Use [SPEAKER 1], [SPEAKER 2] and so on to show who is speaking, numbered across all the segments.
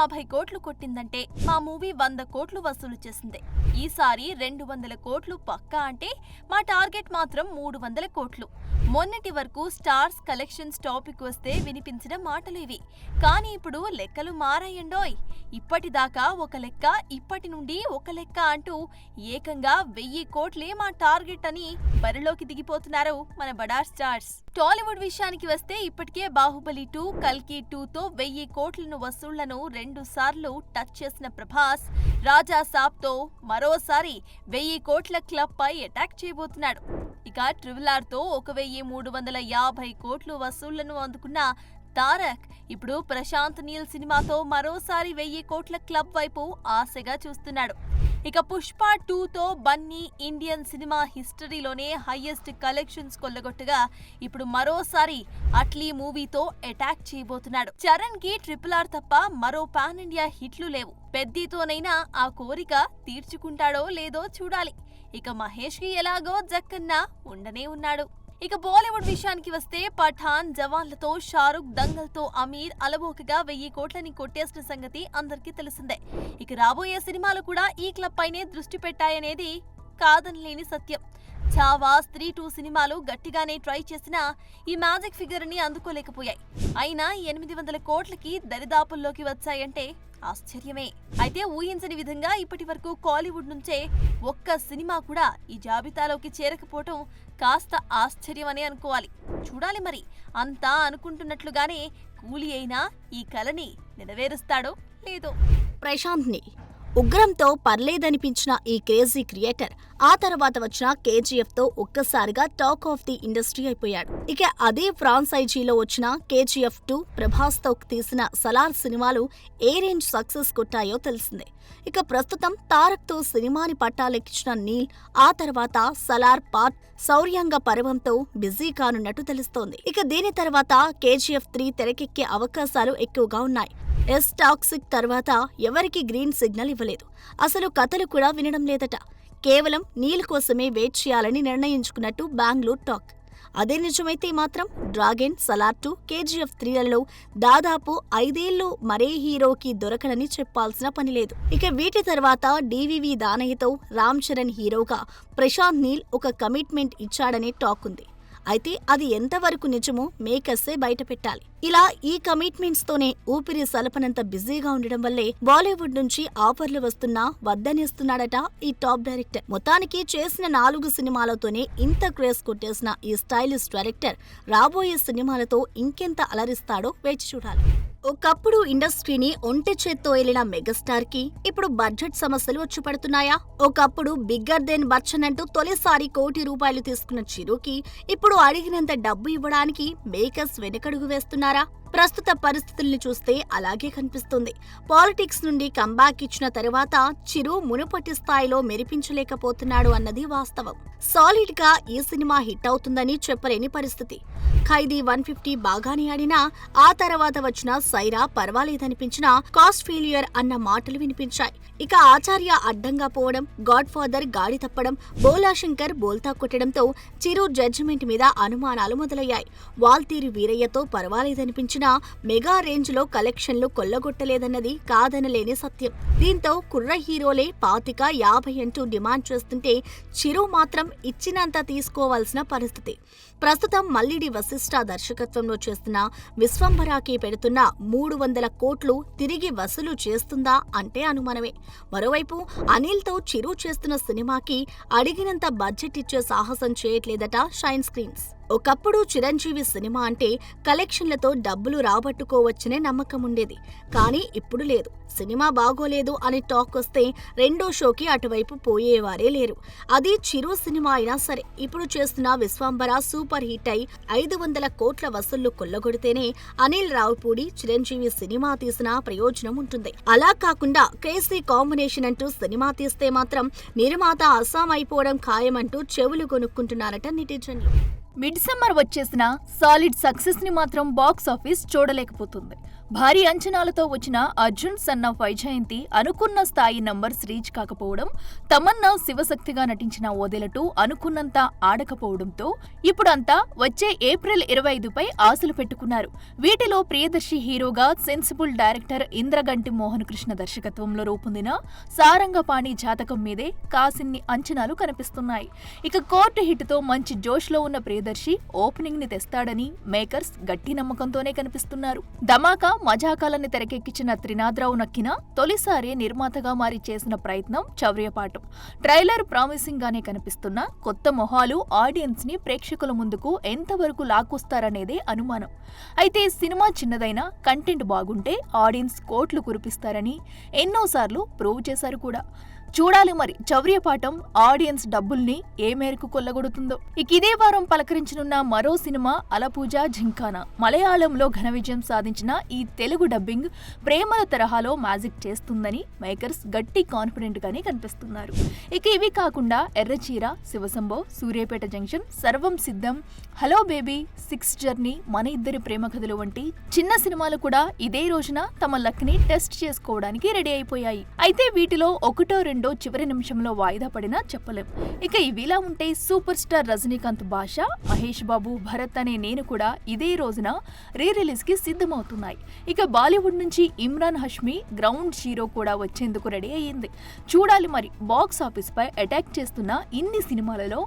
[SPEAKER 1] 50 కోట్లు కొట్టిందంటే మా మూవీ 100 కోట్లు వసూలు చేసింది. ఈసారి 200 కోట్లు పక్కా అంటే మా టార్గెట్ మాత్రం 300 కోట్లు. మొన్నటి వరకు స్టార్స్ కలెక్షన్స్ టాపిక్ వస్తే వినిపించిన మాటలేవి. కానీ ఇప్పుడు లెక్కలు మారాయండోయ్. ఇప్పటిదాకా ఒక లెక్క, ఇప్పటి నుండి ఒక లెక్క అంటూ ఏకంగా 1000 కోట్లే మా టార్గెట్ అని బరిలోకి దిగిపోతున్నారు మన బడా స్టార్స్. టాలీవుడ్ విషయానికి వస్తే ఇప్పటికే బాహుబలి 2, కల్కి 2తో 1000 కోట్లను వసూళ్లను 2 సార్లు టచ్ చేసిన ప్రభాస్ రాజా సాబ్తో మరోసారి 1000 కోట్ల క్లబ్ పై అటాక్ చేయబోతున్నాడు. ఇక RRRతో 1350 కోట్లు వసూళ్లను అందుకున్న తారక్ ఇప్పుడు ప్రశాంత్ నీల్ సినిమాతో మరోసారి 1000 కోట్ల క్లబ్ వైపు ఆశగా చూస్తున్నాడు. ఇక పుష్ప 2తో బన్నీ ఇండియన్ సినిమా హిస్టరీలోనే హైయెస్ట్ కలెక్షన్స్ కొల్లగొట్టగా ఇప్పుడు మరోసారి అట్లీ మూవీతో అటాక్ చేయబోతున్నాడు. చరణ్ కి RRR తప్ప మరో పాన్ ఇండియా హిట్లు లేవు. పెద్దతోనైనా ఆ కోరిక తీర్చుకుంటాడో లేదో చూడాలి. ఇక మహేష్ కి ఎలాగో జక్కన్న ఉండనే ఉన్నాడు. ఇక బాలీవుడ్ విషయానికి వస్తే పఠాన్, జవాన్లతో షారుఖ్, దంగల్తో అమీర్ అలవోకగా 1000 కోట్లని కొట్టేసిన సంగతి అందరికీ తెలిసిందే. ఇక రాబోయే సినిమాలు కూడా ఈ క్లబ్ పైనే దృష్టి పెట్టాయనేది కాదనలేని సత్యం. ఛావా, స్త్రీ 2 సినిమాలు గట్టిగానే ట్రై చేసినా ఈ మ్యాజిక్ ఫిగర్ ని అందుకోలేకపోయాయి. అయినా 800 కోట్లకి దరిదాపుల్లోకి వచ్చాయంటే ఆశ్చర్యమే. అయితే ఊహించని విధంగా ఇప్పటి వరకు కాలీవుడ్ నుంచే ఒక్క సినిమా కూడా ఈ జాబితాలోకి చేరకపోవటం కాస్త ఆశ్చర్యమనే అనుకోవాలి. చూడాలి మరి అంతా అనుకుంటున్నట్లుగానే కూలీ అయినా ఈ కలని నెరవేరుస్తాడో లేదో.
[SPEAKER 2] ప్రశాంత్ నీల్ ఉగ్రంతో పర్లేదనిపించిన ఈ క్రేజీ క్రియేటర్ ఆ తర్వాత వచ్చిన KGF తో ఒక్కసారిగా టాక్ ఆఫ్ ది ఇండస్ట్రీ అయిపోయాడు. ఇక అదే ఫ్రాంచైజీలో వచ్చిన KGF 2, ప్రభాస్ తో తీసిన సలార్ సినిమాలు ఏ రేంజ్ సక్సెస్ కొట్టాయో తెలిసిందే. ఇక ప్రస్తుతం తారక్ తో సినిమాని పట్టాలెక్కించిన నీల్ ఆ తర్వాత సలార్ పార్ట్ శౌర్యంగ పర్వంతో బిజీ కానున్నట్టు తెలుస్తోంది. ఇక దీని తర్వాత KGF 3 తెరకెక్కే అవకాశాలు ఎక్కువగా ఉన్నాయి. టాక్సిక్ తర్వాత ఎవరికి గ్రీన్ సిగ్నల్ ఇవ్వలేదు. అసలు కథలు కూడా వినడం లేదట. కేవలం నీల్ కోసమే వెయిట్ చేయాలని నిర్ణయించుకున్నట్టు బెంగళూరు టాక్. అదే నిజమైతే మాత్రం డ్రాగన్, సలార్ 2, KGF 3లలో దాదాపు 5 ఏళ్లు మరే హీరోకి దొరకనని చెప్పాల్సిన పని లేదు. ఇక వీటి తర్వాత DVV దానయ్యతో రామ్ చరణ్ హీరోగా ప్రశాంత్ నీల్ ఒక కమిట్మెంట్ ఇచ్చాడనే టాక్ ఉంది. అయితే అది ఎంతవరకు నిజమో మేకర్సే బయట పెట్టాలి. ఇలా ఈ కమిట్మెంట్స్ తోనే ఊపిరి సలపనంత బిజీగా ఉండడం వల్లే బాలీవుడ్ నుంచి ఆఫర్లు వస్తున్నా వద్దనేస్తున్నాడట ఈ టాప్ డైరెక్టర్. మొత్తానికి చేసిన 4 సినిమాలతోనే ఇంత క్రేజ్ కొట్టేసిన ఈ స్టైలిష్ డైరెక్టర్ రాబోయే సినిమాలతో ఇంకెంత అలరిస్తాడో వేచి చూడాలి. ఒకప్పుడు ఇండస్ట్రీని ఒంటె చేత్తో ఏలిన మెగాస్టార్ కి ఇప్పుడు బడ్జెట్ సమస్యలు వచ్చి పడుతున్నాయా? ఒకప్పుడు బిగ్గర్ దెన్ బచ్చన్ అంటూ తొలిసారి ₹1 కోటి తీసుకున్న చిరుకి ఇప్పుడు అడిగినంత డబ్బు ఇవ్వడానికి మేకర్స్ వెనకడుగు వేస్తున్నారా? ప్రస్తుత పరిస్థితుల్ని చూస్తే అలాగే కనిపిస్తుంది. పాలిటిక్స్ నుండి కంబ్యాక్ ఇచ్చిన తర్వాత చిరు మునుపటి స్థాయిలో మెరిపించలేకపోతున్నాడు అన్నది వాస్తవం. సాలిడ్ గా ఈ సినిమా హిట్ అవుతుందని చెప్పలేని పరిస్థితి. ఖైదీ 150 బాగానే ఆడినా ఆ తర్వాత వచ్చిన సైరా పర్వాలేదనిపించినా కాస్ట్ ఫెయిల్యూర్ అన్న మాటలు వినిపించాయి. ఇక ఆచార్య అడ్డంగా పోవడం, గాడ్ ఫాదర్ గాడి తప్పడం, బోలా శంకర్ బోల్తా కొట్టడంతో చిరు జడ్జిమెంట్ మీద అనుమానాలు మొదలయ్యాయి. వాల్తీరు వీరయ్యతో పర్వాలేదనిపించినా మెగా రేంజ్ లో కలెక్షన్లు కొల్లగొట్టలేదన్నది కాదనలేని సత్యం. దీంతో కుర్ర హీరోలే 25-50 అంటూ డిమాండ్ చేస్తుంటే చిరు మాత్రం ఇచ్చినంత తీసుకోవాల్సిన పరిస్థితి. ప్రస్తుతం మల్లిడి వశిష్ఠ దర్శకత్వంలో చేస్తున్న విశ్వంభరాకి పెడుతున్న 300 కోట్లు తిరిగి వసూలు చేస్తుందా అంటే అనుమానమే. మరోవైపు అనిల్తో చిరు చేస్తున్న సినిమాకి అడిగినంత బడ్జెట్ ఇచ్చే సాహసం చేయట్లేదట షైన్ స్క్రీన్స్. ఒకప్పుడు చిరంజీవి సినిమా అంటే కలెక్షన్లతో డబ్బులు రాబట్టుకోవచ్చనే నమ్మకం ఉండేది. కానీ ఇప్పుడు లేదు. సినిమా బాగోలేదు అని టాక్ వస్తే రెండో షోకి అటువైపు పోయేవారే లేరు. అది చిరు సినిమా అయినా సరే. ఇప్పుడు చేస్తున్న విశ్వంబర సూపర్ హిట్ అయి 500 కోట్ల వసూళ్లు కొల్లగొడితేనే అనిల్ రావుపూడి చిరంజీవి సినిమా తీసిన ప్రయోజనం ఉంటుంది. అలా కాకుండా క్రేజీ కాంబినేషన్ అంటూ సినిమా తీస్తే మాత్రం నిర్మాత అస్సాం అయిపోవడం ఖాయమంటూ చెవులు కొనుక్కుంటున్నారట నెటిజన్లు.
[SPEAKER 1] మిడ్ సమ్మర్ వచ్చేసిన సాలిడ్ సక్సెస్ ని మాత్రం బాక్స్ ఆఫీస్ చూడలేకపోతుంది.
[SPEAKER 3] భారీ అంచనాలతో వచ్చిన అర్జున్ సన్ ఆఫ్ వైజయంతి అనుకున్న స్థాయి నంబర్స్ రీచ్ కాకపోవడం, తమన్నా శివశక్తిగా నటించిన ఓదెలటు అనుకున్నంత ఆడకపోవడంతో ఇప్పుడంతా వచ్చే ఏప్రిల్ 25పై ఆశలు పెట్టుకున్నారు. వీటిలో ప్రియదర్శి హీరోగా సెన్సిబుల్ డైరెక్టర్ ఇంద్రగంటి మోహన్ కృష్ణ దర్శకత్వంలో రూపొందిన సారంగపాణి జాతకం మీదే కాసిన్ని అంచనాలు కనిపిస్తున్నాయి. ఇక కోర్టు హిట్తో మంచి జోష్లో ఉన్న ప్రియదర్శి ఓపెనింగ్ ని తెస్తాడని మేకర్స్ గట్టి నమ్మకంతోనే కనిపిస్తున్నారు. ధమాకా మజాకాలని తెరకెక్కించిన త్రినాథరావు నక్కిన తొలిసారి నిర్మాతగా మారి చేసిన ప్రయత్నం చౌర్యపాఠం. ట్రైలర్ ప్రామిసింగ్ గానే కనిపిస్తున్న కొత్త మొహాలు ఆడియన్స్ ని ప్రేక్షకుల ముందుకు ఎంతవరకు లాక్కొస్తారనేదే అనుమానం. అయితే సినిమా చిన్నదైనా కంటెంట్ బాగుంటే ఆడియన్స్ కోట్లు కురిపిస్తారని ఎన్నోసార్లు ప్రూవ్ చేశారు కూడా. చూడాలి మరి చౌర్యపాఠం ఆడియన్స్ డబ్బుల్ని ఏ మేరకు కొల్లగొడుతుందో. ఇక ఇదే వారం పలకరించనున్న మరో సినిమా అలపూజ జింకానా. మలయాళంలో ఘన విజయం సాధించిన ఈ తెలుగు డబ్బింగ్ ప్రేమల తరహాలో మ్యాజిక్ చేస్తుందని మేకర్స్ గట్టి కాన్ఫిడెంట్ గానే కనిపిస్తున్నారు. ఇక ఇవి కాకుండా ఎర్రచీర, శివశంభో, సూర్యాపేట జంక్షన్, సర్వం సిద్ధం, హలో బేబీ, 6 జర్నీ, మన ఇద్దరి ప్రేమ కథలు వంటి చిన్న సినిమాలు కూడా ఇదే రోజున తమ లక్ ని టెస్ట్ చేసుకోవడానికి రెడీ అయిపోయాయి. అయితే వీటిలో ఒకటో రెండో చివరి నిమిషంలో వాయిదా పడినా చెప్పలేం. ఇక ఇవిలా ఉంటే సూపర్ స్టార్ రజనీకాంత్ భాష, మహేష్ బాబు, భరత్ అనే నేను కూడా ఇదే రోజున రీ రిలీజ్ కి సిద్ధమవుతున్నాయి. ఇక బాలీవుడ్ నుంచి ఇమ్రాన్ హష్మీ గ్రౌండ్ జీరో కూడా వచ్చేందుకు రెడీ అయ్యింది. చూడాలి మరి బాక్స్ ఆఫీస్ పై అటాక్ చేస్తున్న ఇన్ని సినిమాలలో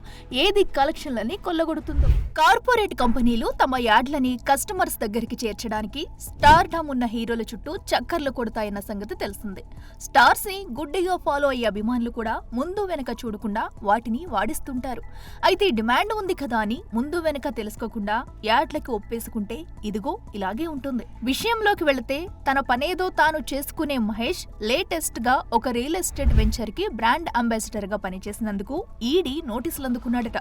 [SPEAKER 3] ఏది కలెక్షన్లని కొల్లగొడుతుందో. కార్పొరేట్ కంపెనీలు తమ యాడ్లని కస్టమర్స్ దగ్గరికి చేర్చడానికి స్టార్డమ్ ఉన్న హీరోల చుట్టూ చక్కర్లు కొడతాయన్న సంగతి తెలిసిందే. స్టార్స్ ని గుడ్డిగా ఫాలో అయ్యే అభిమానులు కూడా ముందు వెనక చూడకుండా వాటిని వాడిస్తుంటారు. అయితే డిమాండ్ ఉంది కదా అని ముందు వెనక తెలుసుకోకుండా యాడ్లకి ఒప్పేసుకుంటే ఇదిగో ఇలాగే ఉంటుంది. విషయంలోకి వెళితే తన పనేదో తాను చేసుకునే మహేష్ లేటెస్ట్ గా ఒక రియల్ ఎస్టేట్ వెంచర్ కి బ్రాండ్ అంబాసిడర్ గా పనిచేసినందుకు ఈడీ నోటీసులు అందుకున్నాడట.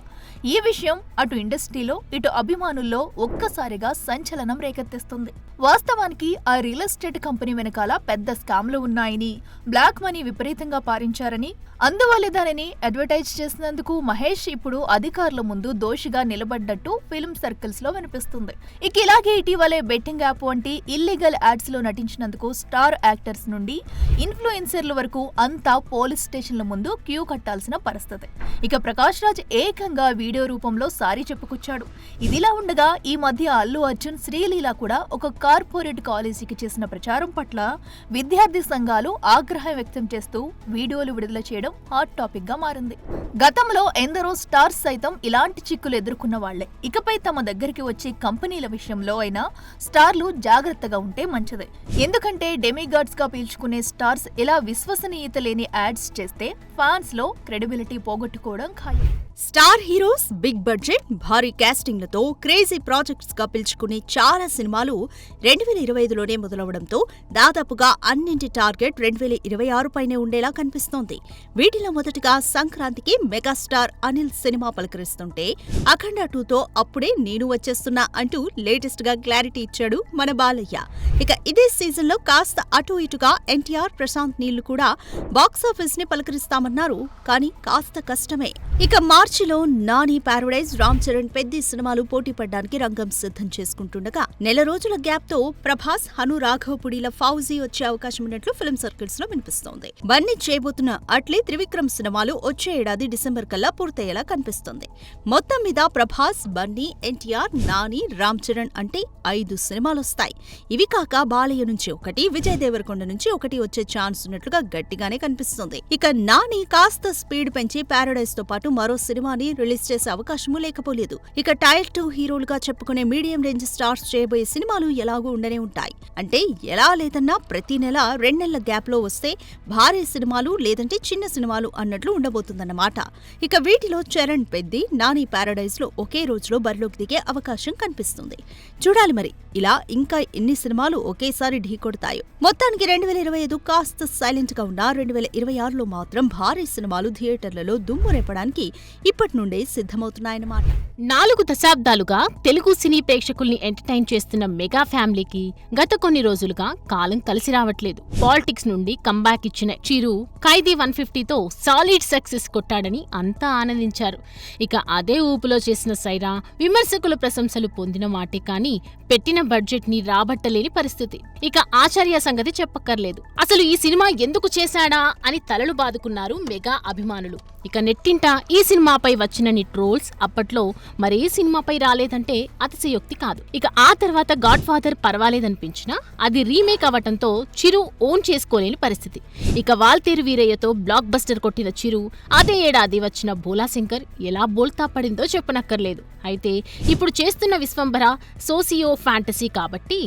[SPEAKER 3] ఈ విషయం అటు ఇండస్ట్రీలో ఇటు అభిమానుల్లో ఒక్కసారిగా సంచలనం రేకెత్తిస్తుంది. వాస్తవానికి ఆ రియల్ ఎస్టేట్ కంపెనీ వెనకాల పెద్ద స్కామ్లు ఉన్నాయని, బ్లాక్ మనీ విపరీతంగా పారించారని, అందువల్ల దానిని అడ్వర్టైజ్ చేసినందుకు మహేష్ ఇప్పుడు అధికారుల ముందు దోషిగా నిలబడ్డట్టు ఫిల్మ్ సర్కిల్స్ లో వినిపిస్తుంది. ఇక ఇలాగే ఇటీవలే బెట్టింగ్ యాప్ వంటి ఇల్లీగల్ యాడ్స్ లో నటించినందుకు స్టార్ యాక్టర్స్ నుండి ఇన్ఫ్లుయెన్సర్ల వరకు అంతా పోలీస్ స్టేషన్ల ముందు క్యూ కట్టాల్సిన పరిస్థితి. ఇక ప్రకాష్ రాజ్ ఏకంగా వీడియో రూపంలో సారీ చెప్పుకొచ్చాడు. ఇదిలా ఉండగా ఈ మధ్య అల్లు అర్జున్, శ్రీలీల కూడా ఒక కార్పొరేట్ కాలేజీకి చేసిన ప్రచారం పట్ల విద్యార్థి సంఘాలు ఆగ్రహం వ్యక్తం చేస్తూ వీడియోలు విడుదల చేయడం హాట్ టాపిక్ గా మారింది. గతంలో ఎందరో స్టార్స్ సైతం ఇలాంటి చిక్కులు ఎదుర్కొన్న వాళ్లే. ఇకపై తమ దగ్గరికి వచ్చే కంపెనీల విషయంలో అయినా స్టార్లు జాగ్రత్తగా ఉంటే మంచిదే. ఎందుకంటే డెమిగాడ్స్ గా పీల్చుకునే స్టార్స్ ఇలా విశ్వసనీయత లేని యాడ్స్ చేస్తే ఫ్యాన్స్ లో క్రెడిబిలిటీ పోగొట్టుకోవడం ఖాయం.
[SPEAKER 2] స్టార్ హీరోస్, బిగ్ బడ్జెట్, భారీ కాస్టింగ్లతో క్రేజీ ప్రాజెక్ట్స్ గా పిలుచుకునే చాలా సినిమాలు 2025లోనే మొదలవడంతో దాదాపుగా అన్నింటి టార్గెట్ 2026 పైనే ఉండేలా కనిపిస్తోంది. వీటిలో మొదటగా సంక్రాంతికి మెగాస్టార్ అనిల్ సినిమా పలకరిస్తుంటే, అఖండ 2తో అప్పుడే నేను వచ్చేస్తున్నా అంటూ లేటెస్ట్ గా క్లారిటీ ఇచ్చాడు మన బాలయ్య. ఇక ఇదే సీజన్ లో కాస్త అటు ఇటుగా ఎన్టీఆర్, ప్రశాంత్ నీళ్లు కూడా బాక్సాఫీస్ ని పలకరిస్తామన్నారు. కానీ కాస్త కష్టమే. ఇక మార్చిలో నాని, పారడైజ్, రామ్ చరణ్, పెద్ది సినిమాలు పోటీ పడ్డానికి రంగం సిద్ధం చేసుకుంటుండగా నెల రోజుల గ్యాప్ తో ప్రభాస్, హను రాఘవపుడిల ఫౌజీ వచ్చే అవకాశం ఉన్నట్లు ఫిల్మ్ సర్కిల్స్ లో వినిపిస్తోంది. బన్నీ చేయబోతున్న అట్లే త్రివిక్రమ్ సినిమాలు వచ్చే ఏడాది డిసెంబర్ కల్లా పూర్తయ్యేలా కనిపిస్తోంది. మొత్తం మీద ప్రభాస్, బన్నీ, ఎన్టీఆర్, నాని, రామ్ చరణ్ అంటే 5 సినిమాలొస్తాయి. ఇవి కాక బాలయ్య నుంచి ఒకటి, విజయ్ దేవరకొండ నుంచి ఒకటి వచ్చే ఛాన్స్ ఉన్నట్లుగా గట్టిగానే కనిపిస్తుంది. ఇక నాని కాస్త స్పీడ్ పెంచి పారడైజ్ తో పాటు మరో సినిమాని రిలీజ్ చేసే అవకాశమూ లేకపోలేదు. ఇక టైర్ 2 హీరోలుగా చెప్పుకునే మీడియం రేంజ్ స్టార్స్ చేయబోయే సినిమాలు ఎలాగూ ఉండనే ఉంటాయి. అంటే ఎలా లేదన్నా ప్రతి నెల 2 నెలల గ్యాప్ లో వస్తే భారీ సినిమాలు లేదంటే చిన్న సినిమాలు అన్నట్లు ఉండబోతుందన్నమాట. ఇక వీటిలో చరణ్, పెద్ది, నాని, పారడైజ్ లో ఒకే రోజులో బరిలోకి దిగే అవకాశం కనిపిస్తుంది. చూడాలి మరి ఇలా ఇంకా ఎన్ని సినిమాలు ఒకేసారి ఢీకొడతాయో. మొత్తానికి 2025 కాస్త సైలెంట్ గా ఉన్న 2026లో మాత్రం భారీ సినిమాలు థియేటర్లలో దుమ్ము రేపడానికి ఇప్పటి నుండే సిద్ధమవుతున్నాయన్నమాట.
[SPEAKER 4] 4 దశాబ్దాలుగా తెలుగు సినీ ప్రేక్షకుల్ని ఎంటర్టైన్ చేస్తున్న మెగా ఫ్యామిలీకి గత కొన్ని రోజులుగా కాలం కలిసి రావట్లేదు. పాలిటిక్స్ నుండి కంబ్యాక్ ఇచ్చిన చిరు ఖైదీ 150తో సాలిడ్ సక్సెస్ కొట్టాడని అంతా ఆనందించారు. ఇక అదే ఊపులో చేసిన సైరా విమర్శకుల ప్రశంసలు పొందిన మాటే కానీ పెట్టిన బడ్జెట్ ని రాబట్టలేని పరిస్థితి. ఇక ఆచార్య సంగతి చెప్పక్కర్లేదు. అసలు ఈ సినిమా ఎందుకు చేశాడా అని తలలు బాదుకున్నారు మెగా అభిమానులు. ఇక నెట్టింట ఈ సినిమాపై వచ్చినన్ని ట్రోల్స్ అప్పట్లో మరే సినిమాపై రాలేదంటే అతిశయోక్తి కాదు. ఇక ఆ తర్వాత గాడ్ ఫాదర్ పర్వాలేదనిపించినా అది రీమేక్ అవటంతో చిరు ఓన్ చేసుకోలేని పరిస్థితి. ఇక వాల్తేరు వీరయ్యతో బ్లాక్ బస్టర్ కొట్టిన చిరు అదే ఏడాది వచ్చిన భోలాశంకర్ ఎలా బోల్తా పడిందో చెప్పనక్కర్లేదు. అయితే ఇప్పుడు చేస్తున్న విశ్వంభర సోసియో ఫ్యాంటసీ కాబట్టి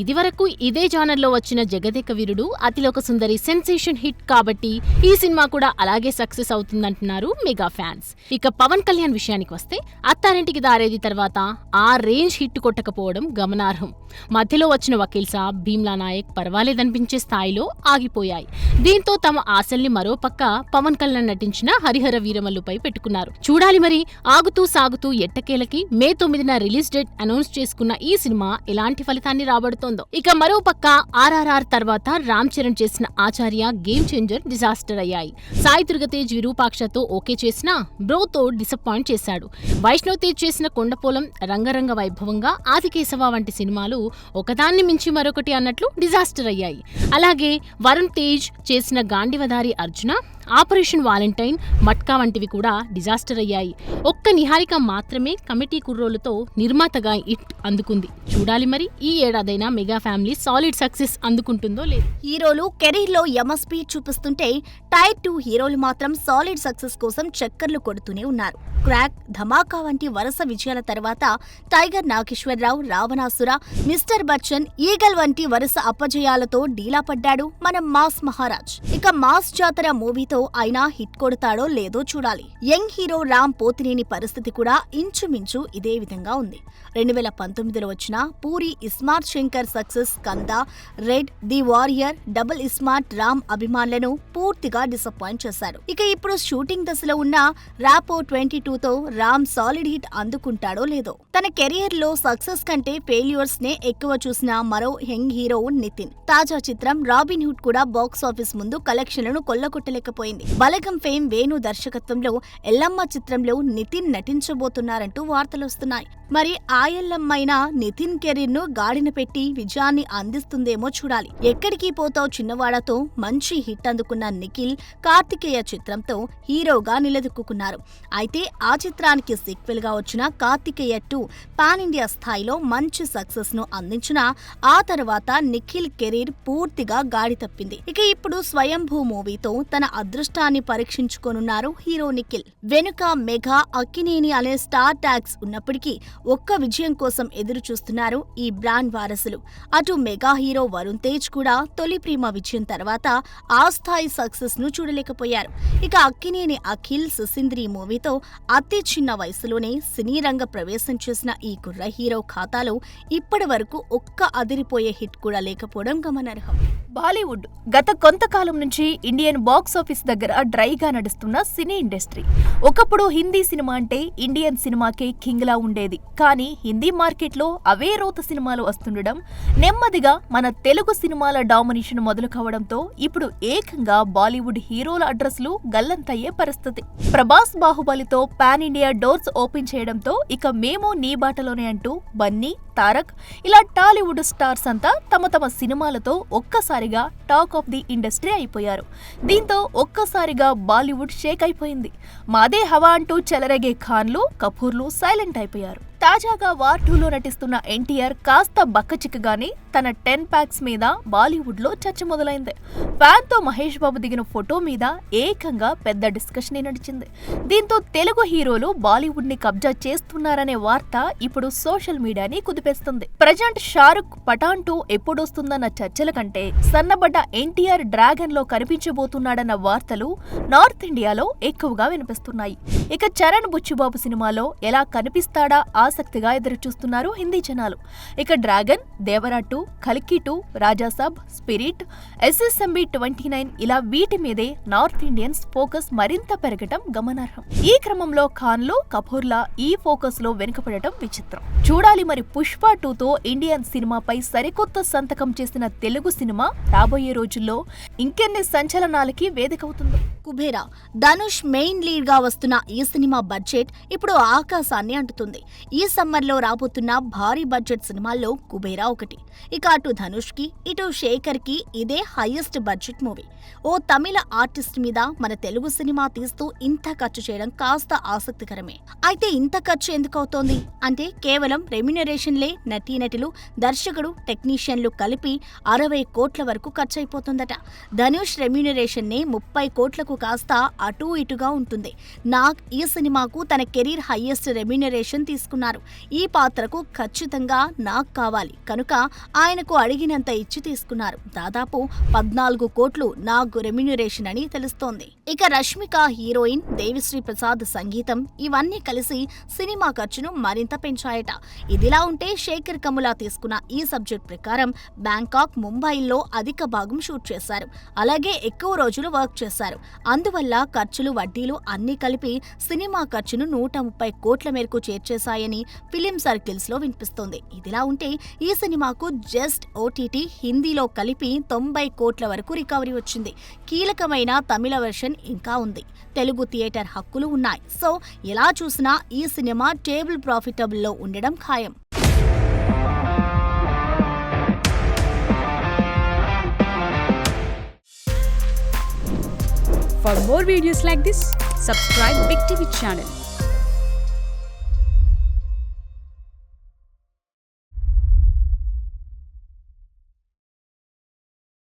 [SPEAKER 4] ఇదివరకు ఇదే జానర్లో వచ్చిన జగదేక వీరుడు అతిలోక సుందరి సెన్సేషన్ హిట్ కాబట్టి ఈ సినిమా కూడా అలాగే సక్సెస్ అవుతుందంటున్నారు మెగా ఫ్యాన్స్. ఇక పవన్ కళ్యాణ్ విషయానికి వస్తే అత్తారింటికి దారేది తర్వాత ఆ రేంజ్ హిట్ కొట్టకపోవడం గమనార్హం. మధ్యలో వచ్చిన వకీల్ సాబ్, భీమ్లా నాయక్ పర్వాలేదనిపించే స్థాయిలో ఆగిపోయాయి. దీంతో తమ ఆశల్ని మరోపక్క పవన్ కళ్యాణ్ నటించిన హరిహర వీరమల్లుపై పెట్టుకున్నారు. చూడాలి మరి. ఆగుతూ సాగుతూ ఎట్టకేలకి మే 9న రిలీజ్ డేట్ అనౌన్స్ చేసుకున్న ఈ సినిమా ఎలాంటి ఫలితాన్ని రాబడుతోందో. ఇక మరోపక్క RRR తర్వాత రామ్ చరణ్ చేసిన ఆచార్య గేమ్ చేంజర్ డిజాస్టర్ అయ్యాయి. సాయి దుర్గతేజ్ విరూపాక్షతో ఓకే చేసినా బ్రోతో డిసప్పాయింట్ చేశాడు. వైష్ణవ్ తేజ్ చేసిన కొండపోలం, రంగరంగ వైభవంగా, ఆదికేశవ వంటి సినిమాలు ఒకదాన్ని మించి మరొకటి అన్నట్లు డిజాస్టర్ అయ్యాయి. అలాగే వరుణ్ తేజ్ చేసిన గాండివదారి అర్జున, ఆపరేషన్ వాలంటైన్, మట్కా వంటివి కూడా డిజాస్టర్ అయ్యాయి. ఒక్క నిహారిక మాత్రమే కమిటీ కుర్రోలతో నిర్మాతగా హిట్ అందుకుంది. చూడాలి మరి ఈ ఏడాదైనా మెగా ఫ్యామిలీ సాలిడ్ సక్సెస్ అందుకుంటుందో లేదు.
[SPEAKER 2] హీరోలు కెరీర్ లో యమస్పీ చూపిస్తుంటే టైర్ 2 హీరోలు మాత్రం సాలిడ్ సక్సెస్ కోసం చక్కర్లు కొడుతూనే ఉన్నారు. క్రాక్, ధమాకా వంటి వరుస విజయాల తర్వాత Tiger Nageswara Rao, Ravanasura, mister Bachchan, Eagle వంటి వరుస అపజయాలతో డీలా పడ్డాడు మన మాస్ మహారాజ్. ఇక మాస్ జాతర మూవీతో అయినా హిట్ కొడతాడో లేదో చూడాలి. యంగ్ హీరో రామ్ పోతినేని పరిస్థితి కూడా ఇంచుమించు ఇదే విధంగా ఉంది. 2019లో వచ్చిన Puri iSmart Shankar success Skanda, Red, The Warrior, Double iSmart Ram అభిమానులను పూర్తిగా డిసప్పాయింట్ చేశారు. ఇక ఇప్పుడు షూటింగ్ దశలో ఉన్న రాపో 22తో రామ్ సాలిడ్ హిట్ అందుకుంటాడో లేదో. తన కెరియర్ లో సక్సెస్ కంటే ఫెయిల్యూర్స్ నే ఎక్కువ చూసిన మరో యంగ్ హీరో నితిన్. తాజా చిత్రం రాబిన్ హుడ్ కూడా బాక్స్ ఆఫీస్ ముందు కలెక్షన్లను కొల్లగొట్టలేకపోయింది. బలగం ఫేమ్ వేణు దర్శకత్వంలో ఎల్లమ్మ చిత్రంలో నితిన్ నటించబోతున్నారంటూ వార్తలొస్తున్నాయి. మరి ఆ ఎల్లమ్మైనా నితిన్ కెరీర్ ను గాడిన పెట్టి విజయాన్ని అందిస్తుందేమో చూడాలి. ఎక్కడికి పోతావు చిన్నవాడతో మంచి హిట్ అందుకున్న నిఖిల్ కార్తికేయ చిత్రంతో హీరోగా నిలదొక్కున్నారు. అయితే ఆ చిత్రానికి సీక్వెల్ గా వచ్చిన కార్తికేయ 2 పాన్ ఇండియా స్థాయిలో మంచి సక్సెస్ ను అందించిన ఆ తర్వాత నిఖిల్ కెరీర్ పూర్తిగా గాడి తప్పింది. ఇక ఇప్పుడు స్వయంభూ మూవీతో తన అదృష్టాన్ని పరీక్షించుకోనున్నారు హీరో నిఖిల్. వెనుక మెగా, అక్కినేని అనే స్టార్ ట్యాగ్స్ ఉన్నప్పటికీ ఒక్క విజయం కోసం ఎదురు చూస్తున్నారు ఈ బ్రాండ్ వారసులు. అటు మెగా హీరో వరుణ్ తేజ్ కూడా తొలి ప్రేమ విజయం తర్వాత ఆ స్థాయి సక్సెస్ ను చూడలేకపోయారు. ఇక అక్కినేని అఖిల్ సుసింద్రి మూవీతో అతి చిన్న వయసులోనే సినీ రంగ ప్రవేశం చేసిన ఈ కుర్ర హీరో ఖాతాలో ఇప్పటి వరకు ఒక్క అదిరిపోయే హిట్ కూడా లేకపోవడం గమనార్హం.
[SPEAKER 3] బాలీవుడ్ గత కొంతకాలం నుంచి ఇండియన్ బాక్స్ ఆఫీస్ దగ్గర డ్రైగా నడుస్తున్న సినీ ఇండస్ట్రీ. ఒకప్పుడు హిందీ సినిమా అంటే ఇండియన్ సినిమాకే కింగ్లా ఉండేది. కానీ హిందీ మార్కెట్లో అవే రోత సినిమాలు వస్తుండడం, నెమ్మదిగా మన తెలుగు సినిమాల డామినేషన్ మొదలు కావడంతో ఇప్పుడు ఏకంగా బాలీవుడ్ హీరోల అడ్రస్లు గల్లంతయ్యే పరిస్థితి. ప్రభాస్ బాహుబలితో పాన్ ఇండియా డోర్స్ ఓపెన్ చేయడంతో ఇక మేము నీ బాటలోనే అంటూ బన్నీ, తారక్ ఇలా టాలీవుడ్ స్టార్స్ అంతా తమ తమ సినిమాలతో ఒక్కసారిగా టాక్ ఆఫ్ ది ఇండస్ట్రీ అయిపోయారు. దీంతో ఒక్కసారిగా బాలీవుడ్ షేక్ అయిపోయింది. మాదే హవా అంటూ చెలరేగే ఖాన్లు, కపూర్లు సైలెంట్ అయిపోయారు. తాజాగా వార్ 2లో నటిస్తున్న ఎన్టీఆర్ కాస్త బక్కచిక్కగానే తన 10 ప్యాక్స్ మీద బాలీవుడ్ లో చర్చ మొదలైంది. ఫ్యాన్ తో మహేష్ బాబు దిగిన ఫోటో మీద ఏకంగా పెద్ద డిస్కషన్ నడిచింది. దీంతో తెలుగు హీరోలు బాలీవుడ్ ని కబ్జా చేస్తున్నారనే వార్త ఇప్పుడు సోషల్ మీడియాని కుదిపేస్తుంది. ప్రజెంట్ షారుఖ్ పఠాన్ 2 ఎప్పుడొస్తుందన్న చర్చల కంటే సన్నబడ్డ ఎన్టీఆర్ డ్రాగన్ లో కనిపించబోతున్నాడన్న వార్తలు నార్త్ ఇండియాలో ఎక్కువగా వినిపిస్తున్నాయి. ఇక చరణ్ బుచ్చిబాబు సినిమాలో ఎలా కనిపిస్తాడా ఆశ ఆసక్తిగా ఎదురుచూస్తున్నారు హిందీ జనాలు. ఇక డ్రాగన్, దేవరా 2, కల్కి 2, రాజాసాబ్, స్పిరిట్, SSMB 29 ఇలా వీటి మీదే నార్త్ ఇండియన్స్ ఫోకస్ మరింత పెరగటం గమనార్హం. ఈ క్రమంలో ఖాన్లు, కపూర్ల ఈ ఫోకస్ లో వెనుకపడటం విచిత్రం. చూడాలి మరి పుష్ప 2తో ఇండియన్ సినిమాపై సరికొత్త సంతకం చేసిన తెలుగు సినిమా రాబోయే రోజుల్లో ఇంకెన్ని సంచలనాలకి వేదికవుతుందో.
[SPEAKER 2] కుబేరా ధనుష్ మెయిన్ లీడ్ గా వస్తున్న ఈ సినిమా బడ్జెట్ ఇప్పుడు ఆకాశాన్ని అంటుతుంది. ఈ సమ్మర్లో రాబోతున్న భారీ బడ్జెట్ సినిమాల్లో కుబేరా ఒకటి. ఇక అటు ధనుష్ కి ఇటు శేఖర్ కి ఇదే హైయెస్ట్ బడ్జెట్ మూవీ. ఓ తమిళ ఆర్టిస్ట్ మీద మన తెలుగు సినిమా తీస్తూ ఇంత ఖర్చు చేయడం కాస్త ఆసక్తికరమే. అయితే ఇంత ఖర్చు ఎందుకు అవుతోంది అంటే కేవలం రెమ్యునరేషన్లే నటీనటులు, దర్శకుడు, టెక్నీషియన్లు కలిపి 60 కోట్ల వరకు ఖర్చయిపోతుందట. ధనుష్ రెమ్యునరేషన్ నే 30 కోట్లకు కాస్త అటూ ఇటుగా ఉంటుంది. నాగ్ ఈ సినిమాకు తన కెరీర్ హైయెస్ట్ రెమ్యునరేషన్ తీసుకున్నారు. ఈ పాత్రకు ఖచ్చితంగా నాగ్ కావాలి కనుక ఆయనకు అడిగినంత ఇచ్చి తీసుకున్నారు. దాదాపు 14 కోట్లు నాగ్ రెమ్యునరేషన్ అని తెలుస్తోంది. ఇక రష్మిక హీరోయిన్, దేవిశ్రీ ప్రసాద్ సంగీతం ఇవన్నీ కలిసి సినిమా ఖర్చును మరింత పెంచాయట. ఇదిలా ఉంటే శేఖర్ కమ్ముల తీసుకున్న ఈ సబ్జెక్ట్ ప్రకారం బ్యాంకాక్, ముంబైల్లో అధిక భాగం షూట్ చేశారు. అలాగే ఎక్కువ రోజులు వర్క్ చేశారు. అందువల్ల ఖర్చులు, వడ్డీలు అన్నీ కలిపి సినిమా ఖర్చును 130 కోట్ల మేరకు చేర్చేశాయని ఫిలిం సర్కిల్స్ లో వినిపిస్తోంది. ఇదిలా ఉంటే ఈ సినిమాకు జస్ట్ OTT హిందీలో కలిపి 90 కోట్ల వరకు రికవరీ వచ్చింది. కీలకమైన తమిళ వెర్షన్ ఇంకా ఉంది. తెలుగు థియేటర్ హక్కులు ఉన్నాయి. సో ఎలా చూసినా ఈ సినిమా టేబుల్ ప్రాఫిటబుల్ లో ఉండడం ఖాయం.
[SPEAKER 5] For more videos like this, subscribe Big TV channel.